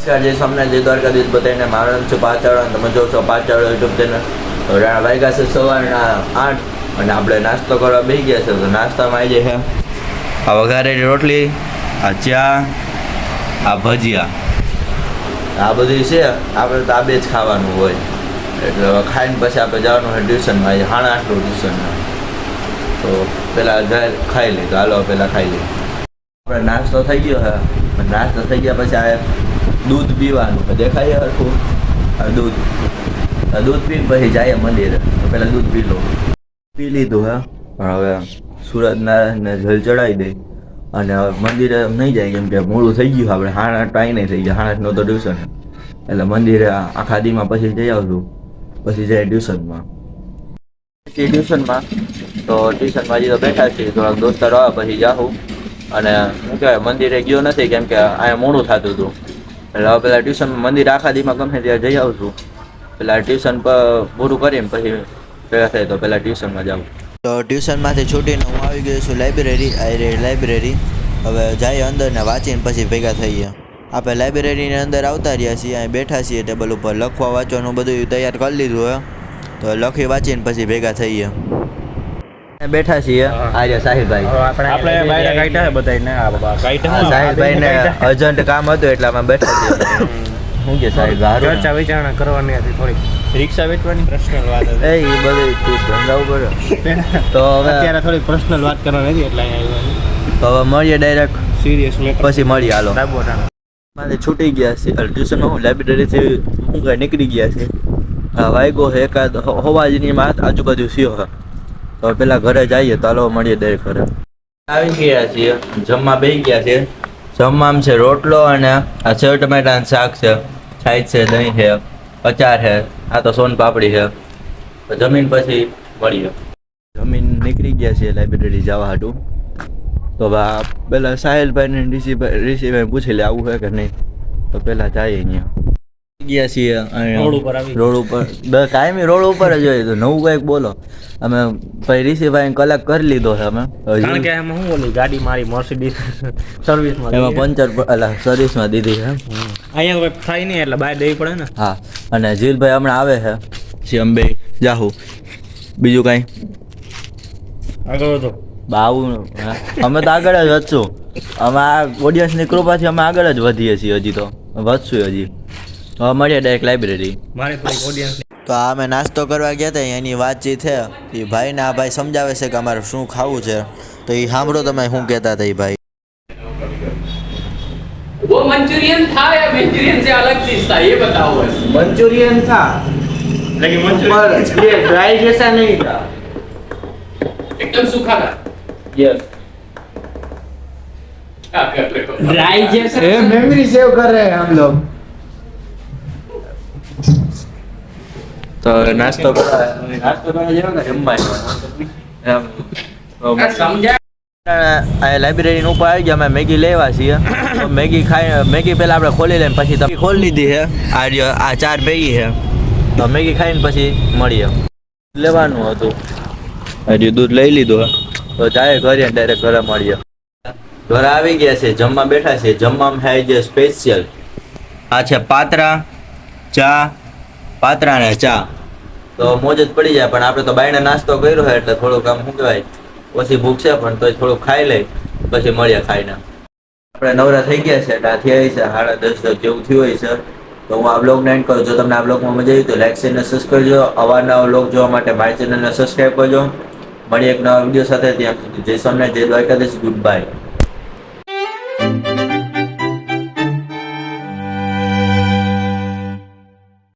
જય સોમનાથ જય દ્વારકાધીશ બધાને મારો નામ છે પાચાળો અને તમે જોશો પાચાળો યુટ્યુબ ચેનલ. વાગ્યા છે સવારના 8 અને આપણે નાસ્તો કરવા બેસી ગયા છે. તો નાસ્તામાં આવી જાય છે આ વઘારેલી રોટલી, આ ચા, આ ભજીયા, આ બધી છે. આપણે તો આ બે જ ખાવાનું હોય એટલે ખાઈને પછી આપણે જવાનું હોય ટ્યુશનમાં. 8:30 ટ્યુશનમાં. તો પહેલાં ખાઈ લઈએ. તો હાલો પહેલાં ખાઈ લઈએ. આપણે નાસ્તો થઈ ગયો છે. નાસ્તો થઈ ગયા પછી આ દૂધ પીવાનું દેખાય હરખું. આ દૂધ પીને પછી જાય મંદિરે. તો પહેલાં દૂધ પી લો. પી લીધું હે પણ હવે સૂરજનારાયણને જલ ચડાવી દઈ અને હવે મંદિરે નહીં જાય કેમ કે મોડું થઈ ગયું. આપણે 8:30 ટાઈ નહીં થઈ ગયા. 8:30 તો ટ્યુશન એટલે મંદિરે આખા દીમાં પછી જઈ આવશું. પછી જાય ટ્યુશનમાં. તો ટ્યુશનમાં હજી તો બેઠા છીએ. થોડાક દોસ્તારો આવે પછી જાઉં. અને શું કહેવાય મંદિરે ગયો નથી કેમ કે અહીંયા મોડું થતું હતું. એટલે હવે પેલા ટ્યુશનમાં મંદિર આખા દીમાં ગમે ત્યાં જઈ આવશું. પેલા ટ્યુશન પર પૂરું કરીને પછી ભેગા થાય તો પેલા ટ્યુશનમાં જાઉં. તો ટ્યુશનમાંથી છૂટીને હું આવી ગયો છું લાઇબ્રેરી. હવે જઈએ અંદર ને વાંચીને પછી ભેગા થઈએ. આપણે લાઇબ્રેરીની અંદર આવતા રહ્યા છીએ. અહીં બેઠા છીએ ટેબલ ઉપર. લખવા વાંચવાનું બધું તૈયાર કરી લીધું હે. તો લખી વાંચીને પછી ભેગા થઈએ. બેઠા છીએ આર્ય સાહિલભાઈ. આપણે બહાર કાઢ્યા બધાને. આ બાબા કાઢ્યા સાહિલભાઈને અર્જન્ટ કામ હતું એટલે અમે બેઠા છીએ. શું કે સાહેબ ચર્ચા વિચારણા કરવાની હતી થોડી. રિક્ષા વેચવાની પર્સનલ વાત હતી. એ બધું તું સમજાવવું પડે. તો હવે અત્યારે થોડી પર્સનલ વાત કરવાની હતી એટલે અહીંયા આવ્યા. તો હવે મળીએ ડાયરેક્ટ સિરિયસ મેટર. પછી મળીએ. હાલો મારે છૂટી ગયા છે ટ્યુશનમાં. હું લાઇબ્રેરીથી હું કાંઈ નીકળી ગયા છે. વાગ્યો છે એકાદ હોવાજીની આજુબાજુ સીઓ છે. તો પેલા ઘરે જઈએ. તો હાલો મળીએ ડાયરેક્ટ ઘરે. આવી ગયા છીએ. જમવા બેસી ગયા છે. જમવામાં છે રોટલો અને આ સેવ ટમેટાનું શાક છે, છાશ છે, દહીં છે, અચાર છે, આ તો સોન પાપડી છે. તો જમીન પછી મળીએ. જમીન નીકળી ગયા છે લાઇબ્રેરી જવા હાટું. તો પેલા સાહિલભાઈ ને ઋષિભાઈ પૂછી લે આવું છે કે નહીં. તો પેલા જઈએ અહીંયા ગયા છીએ રોડ ઉપર. કાયમી રોડ ઉપર જ હોય. તો નવું કંઈક બોલો. અમે ભાઈ ઋષિભાઈ કલાક કરી લીધો છે અમે. કારણ કે એમાં હું ઓલી ગાડી મારી મર્સિડીઝ સર્વિસમાં એમાં પંચર સર્વિસમાં દીધી છે. અહીંયા કોઈ થાય નહીં એટલે બહાર દેવી પડે ને. હા અને જીલભાઈ હમણાં આવે છે. પછી અમે બે જાહું. બીજું કાંઈ આગળ વધો. આવું અમે તો આગળ જ વધશું. અમે આ ઓડિયન્સની કૃપાથી અમે આગળ જ વધીએ છીએ. હજી તો વધશું હજી. હવે મળીએ ડાયરેક્ટ લાઇબ્રેરી. મારે થોડીક ઓડિયન્સ. તો આ અમે નાસ્તો કરવા ગયા હતા. એની વાતચીત છે. એ ભાઈને આ ભાઈ સમજાવે છે કે અમારે શું ખાવું છે. તો એ સાંભળો તમે શું કહેતા હતા એ ભાઈ. वो मंचूरियन था या मंचूरियन से अलग चीज था ये बताओ बस. मंचूरियन था लेकिन मंचूरियन ये ड्राई जैसा नहीं था. एकदम सूखा था. यस क्या कर रहे हो? ड्राई जैसा मेमोरी सेव कर रहे हैं हम लोग. તો નાસ્તો કરવા જેવો કે જમવા समझा. લાઇબ્રેરી ઉપર આવી ગયા. અમે મેગી લેવા છીએ. મેગી પહેલા આપણે ખોલી લઈએ પછી તમે ખોલી લીધી છે. આ 4 ભેગી છે. તો મેગી ખાઈને પછી મળીએ. લેવાનું હતું હજી દૂધ લઈ લીધું. તો જાય ઘરે ડાયરેક્ટ ઘરે મળીએ. ઘરે આવી ગયા છે. જમવા બેઠા છે. જમવામાં થાય છે સ્પેશિયલ આ છે પાત્રા ને ચા. તો મોજ જ પડી જાય. પણ આપણે તો બાયણે નાસ્તો કર્યો હોય એટલે થોડુંક આમ શું કહેવાય ઓછી ભૂખ છે પણ તોય થોડુંક ખાઈ લઈ પછી મળીએ ખાઈને. આપણે નવરા થઈ ગયા છે. ત્યાંથી આવી છે 10:30 જેવું થયું હોય છે. તો હું આ બ્લોગને એન્ડ કરું. જો તમને આ બ્લોગમાં મજા આવી તો લાઈક શેર અને સબસ્ક્રાઈબ કરજો. અવારનવાર બ્લોગ જોવા માટે મારી ચેનલને સબસ્ક્રાઈબ કરજો. મળીએ એક નવા વિડીયો સાથે. ત્યાં સુધી જય સોમનાથ જય દ્વારકાધીશ. Good bye.